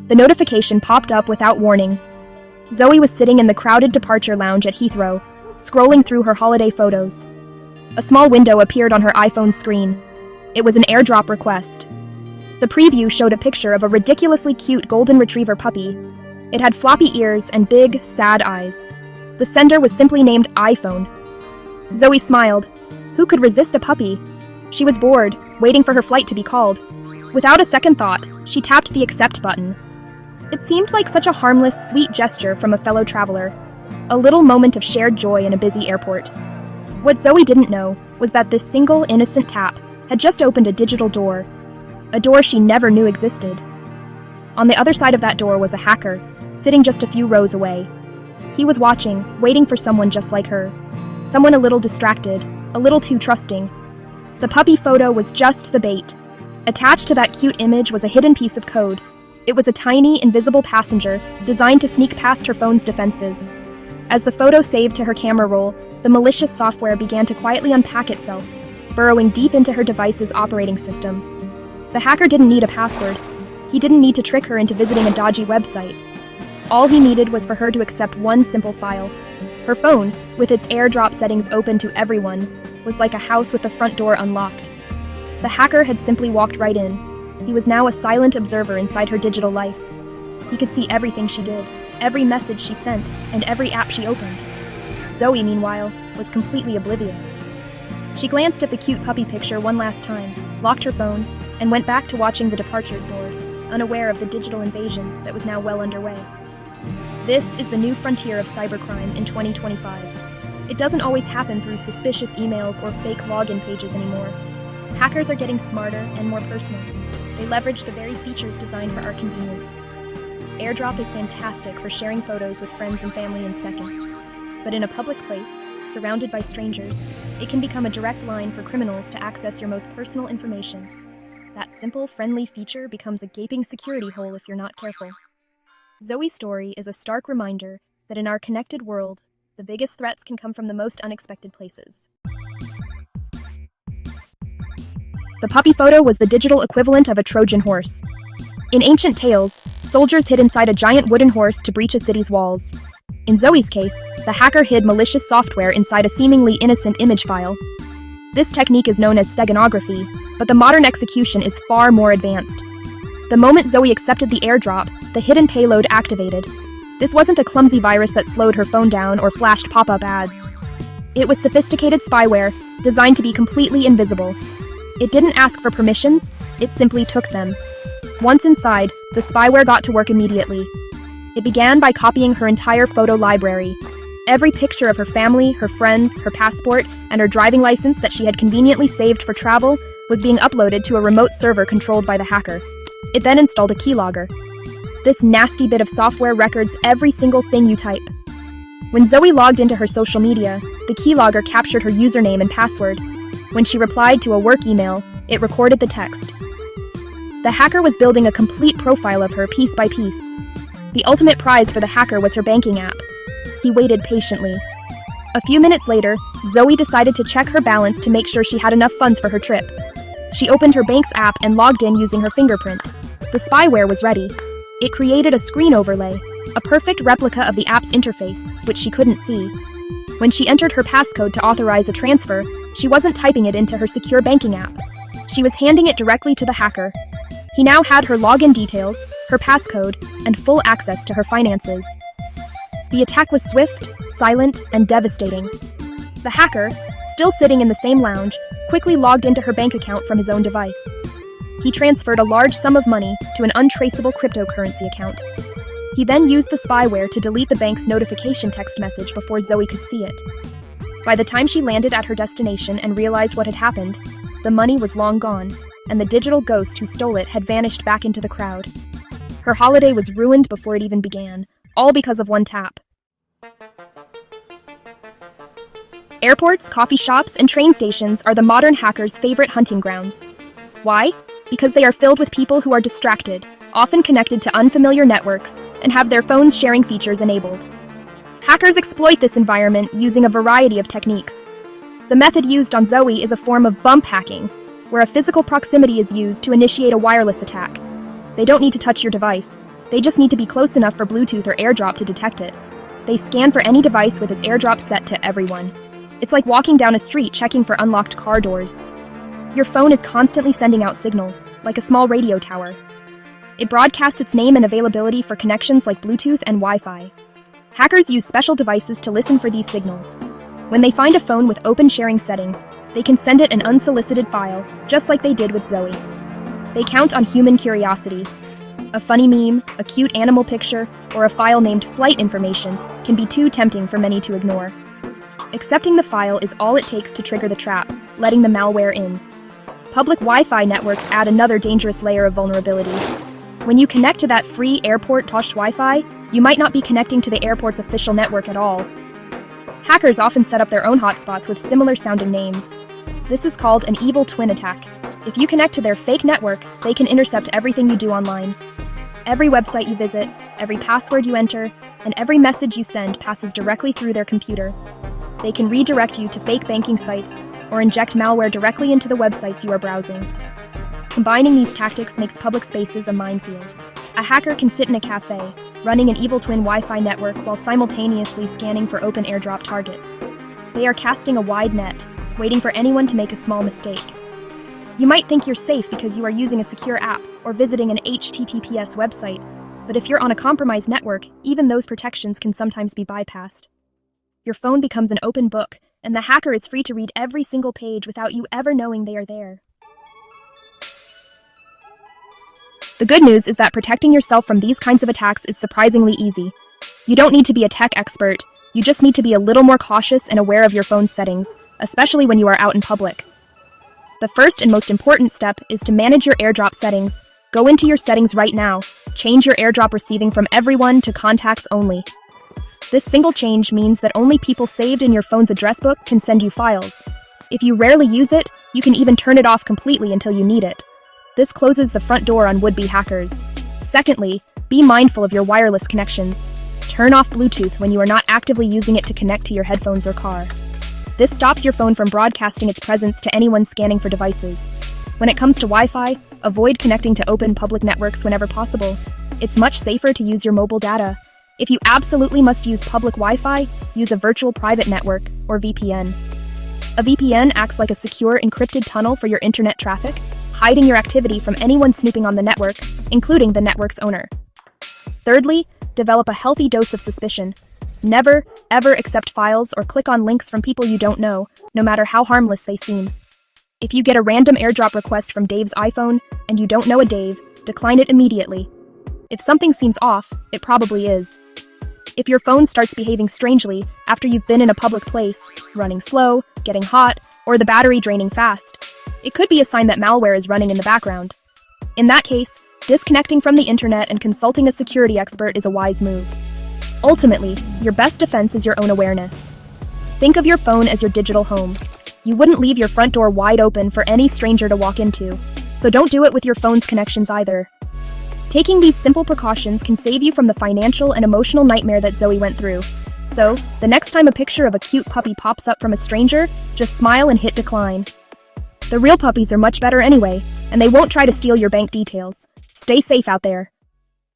The notification popped up without warning. Zoe was sitting in the crowded departure lounge at Heathrow, scrolling through her holiday photos. A small window appeared on her iPhone screen. It was an AirDrop request. The preview showed a picture of a ridiculously cute golden retriever puppy. It had floppy ears and big, sad eyes. The sender was simply named iPhone. Zoe smiled. Who could resist a puppy? She was bored, waiting for her flight to be called. Without a second thought, she tapped the accept button. It seemed like such a harmless, sweet gesture from a fellow traveler. A little moment of shared joy in a busy airport. What Zoe didn't know was that this single, innocent tap had just opened a digital door. A door she never knew existed. On the other side of that door was a hacker, sitting just a few rows away. He was watching, waiting for someone just like her. Someone a little distracted, a little too trusting. The puppy photo was just the bait. Attached to that cute image was a hidden piece of code. It was a tiny, invisible passenger designed to sneak past her phone's defenses. As the photo saved to her camera roll, the malicious software began to quietly unpack itself, burrowing deep into her device's operating system. The hacker didn't need a password. He didn't need to trick her into visiting a dodgy website. All he needed was for her to accept one simple file. Her phone, with its AirDrop settings open to everyone, was like a house with the front door unlocked. The hacker had simply walked right in. He was now a silent observer inside her digital life. He could see everything she did, every message she sent, and every app she opened. Zoe, meanwhile, was completely oblivious. She glanced at the cute puppy picture one last time, locked her phone, and went back to watching the departures board, unaware of the digital invasion that was now well underway. This is the new frontier of cybercrime in 2025. It doesn't always happen through suspicious emails or fake login pages anymore. Hackers are getting smarter and more personal. They leverage the very features designed for our convenience. AirDrop is fantastic for sharing photos with friends and family in seconds. But in a public place, surrounded by strangers, it can become a direct line for criminals to access your most personal information. That simple, friendly feature becomes a gaping security hole if you're not careful. Zoe's story is a stark reminder that in our connected world, the biggest threats can come from the most unexpected places. The puppy photo was the digital equivalent of a Trojan horse. In ancient tales, soldiers hid inside a giant wooden horse to breach a city's walls. In Zoe's case, the hacker hid malicious software inside a seemingly innocent image file. This technique is known as steganography, but the modern execution is far more advanced. The moment Zoe accepted the AirDrop, the hidden payload activated. This wasn't a clumsy virus that slowed her phone down or flashed pop-up ads. It was sophisticated spyware, designed to be completely invisible. It didn't ask for permissions, it simply took them. Once inside, the spyware got to work immediately. It began by copying her entire photo library. Every picture of her family, her friends, her passport, and her driving license that she had conveniently saved for travel was being uploaded to a remote server controlled by the hacker. It then installed a keylogger. This nasty bit of software records every single thing you type. When Zoe logged into her social media, the keylogger captured her username and password. When she replied to a work email, it recorded the text. The hacker was building a complete profile of her piece by piece. The ultimate prize for the hacker was her banking app. He waited patiently. A few minutes later, Zoe decided to check her balance to make sure she had enough funds for her trip. She opened her bank's app and logged in using her fingerprint. The spyware was ready. It created a screen overlay, a perfect replica of the app's interface, which she couldn't see. When she entered her passcode to authorize a transfer, she wasn't typing it into her secure banking app. She was handing it directly to the hacker. He now had her login details, her passcode, and full access to her finances. The attack was swift, silent, and devastating. The hacker, still sitting in the same lounge, quickly logged into her bank account from his own device. He transferred a large sum of money to an untraceable cryptocurrency account. He then used the spyware to delete the bank's notification text message before Zoe could see it. By the time she landed at her destination and realized what had happened, the money was long gone, and the digital ghost who stole it had vanished back into the crowd. Her holiday was ruined before it even began, all because of one tap. Airports, coffee shops, and train stations are the modern hacker's favorite hunting grounds. Why? Because they are filled with people who are distracted, often connected to unfamiliar networks, and have their phones sharing features enabled. Hackers exploit this environment using a variety of techniques. The method used on Zoe is a form of bump hacking, where a physical proximity is used to initiate a wireless attack. They don't need to touch your device. They just need to be close enough for Bluetooth or AirDrop to detect it. They scan for any device with its AirDrop set to everyone. It's like walking down a street checking for unlocked car doors. Your phone is constantly sending out signals, like a small radio tower. It broadcasts its name and availability for connections like Bluetooth and Wi-Fi. Hackers use special devices to listen for these signals. When they find a phone with open sharing settings, they can send it an unsolicited file, just like they did with Zoe. They count on human curiosity. A funny meme, a cute animal picture, or a file named flight information can be too tempting for many to ignore. Accepting the file is all it takes to trigger the trap, letting the malware in. Public Wi-Fi networks add another dangerous layer of vulnerability. When you connect to that free airport Tosh Wi-Fi, you might not be connecting to the airport's official network at all. Hackers often set up their own hotspots with similar-sounding names. This is called an evil twin attack. If you connect to their fake network, they can intercept everything you do online. Every website you visit, every password you enter, and every message you send passes directly through their computer. They can redirect you to fake banking sites or inject malware directly into the websites you are browsing. Combining these tactics makes public spaces a minefield. A hacker can sit in a cafe, running an evil twin Wi-Fi network while simultaneously scanning for open AirDrop targets. They are casting a wide net, waiting for anyone to make a small mistake. You might think you're safe because you are using a secure app or visiting an HTTPS website, but if you're on a compromised network, even those protections can sometimes be bypassed. Your phone becomes an open book, and the hacker is free to read every single page without you ever knowing they are there. The good news is that protecting yourself from these kinds of attacks is surprisingly easy. You don't need to be a tech expert, you just need to be a little more cautious and aware of your phone's settings, especially when you are out in public. The first and most important step is to manage your AirDrop settings. Go into your settings right now, change your AirDrop receiving from everyone to contacts only. This single change means that only people saved in your phone's address book can send you files. If you rarely use it, you can even turn it off completely until you need it. This closes the front door on would-be hackers. Secondly, be mindful of your wireless connections. Turn off Bluetooth when you are not actively using it to connect to your headphones or car. This stops your phone from broadcasting its presence to anyone scanning for devices. When it comes to Wi-Fi, avoid connecting to open public networks whenever possible. It's much safer to use your mobile data. If you absolutely must use public Wi-Fi, use a virtual private network, or VPN. A VPN acts like a secure encrypted tunnel for your internet traffic, hiding your activity from anyone snooping on the network, including the network's owner. Thirdly, develop a healthy dose of suspicion. Never, ever accept files or click on links from people you don't know, no matter how harmless they seem. If you get a random AirDrop request from Dave's iPhone and you don't know a Dave, decline it immediately. If something seems off, it probably is. If your phone starts behaving strangely after you've been in a public place, running slow, getting hot, or the battery draining fast, it could be a sign that malware is running in the background. In that case, disconnecting from the internet and consulting a security expert is a wise move. Ultimately, your best defense is your own awareness. Think of your phone as your digital home. You wouldn't leave your front door wide open for any stranger to walk into, so don't do it with your phone's connections either. Taking these simple precautions can save you from the financial and emotional nightmare that Zoe went through. So, the next time a picture of a cute puppy pops up from a stranger, just smile and hit decline. The real puppies are much better anyway, and they won't try to steal your bank details. Stay safe out there.